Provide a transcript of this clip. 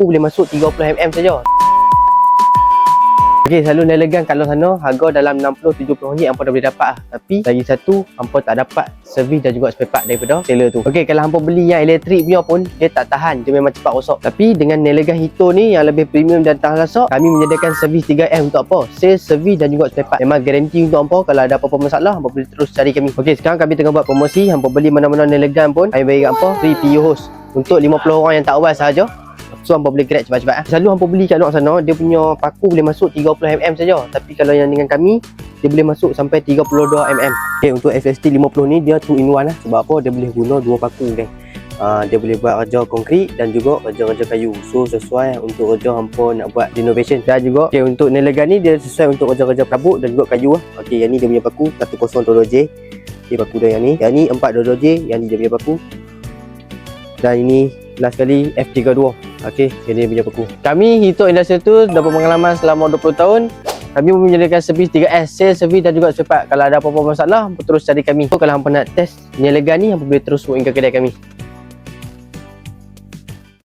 paku boleh masuk 30mm saja. Okey, selalu Nelegan kat luar sana harga dalam 60-70 ringgit hampa dah boleh dapat lah. Tapi lagi satu, hampa tak dapat servis dan juga spare part daripada seller tu. Okey, kalau hampa beli yang elektrik punya pun dia tak tahan, dia memang cepat rosak. Tapi dengan Nelegan Hito ni yang lebih premium dan tahan rosak, kami menyediakan servis 3M untuk apa? Sales, servis dan juga spare part. Memang garanti untuk hampa. Kalau ada apa-apa masalah, hampa boleh terus cari kami. Okey, sekarang kami tengah buat promosi. Hampa beli mana-mana Nelegan pun, kami bagi kat hampa free PU host untuk 50 orang yang tak awal sahaja. So hampa boleh grab cepat-cepat. Selalu hampa beli kat luar sana, dia punya paku boleh masuk 30mm saja. Tapi kalau yang dengan kami, dia boleh masuk sampai 32mm. Okay, untuk FST 50 ni dia 2 in 1 lah. Sebab apa? Dia boleh guna 2 paku kan. Dia boleh buat kerja konkrit dan juga kerja-kerja kayu. So sesuai untuk kerja hampa nak buat renovation. Dan juga okay, untuk Nelegan ni dia sesuai untuk kerja-kerja pelabuk dan juga kayu lah. Okay, yang ni dia punya paku 1022J. Okay, paku dia yang ni. Yang ni 422J, yang ni dia punya paku. Dan ini last kali F32. Okey, ini punya paku. Kami Hito Industrial Tools dah berpengalaman selama 20 tahun. Kami menyediakan servis 3S, sales, servis dan juga spare part. Kalau ada apa-apa masalah, terus cari kami. So, kalau hampa nak test Nelegan ni, hampa boleh terus walk in ke kedai kami.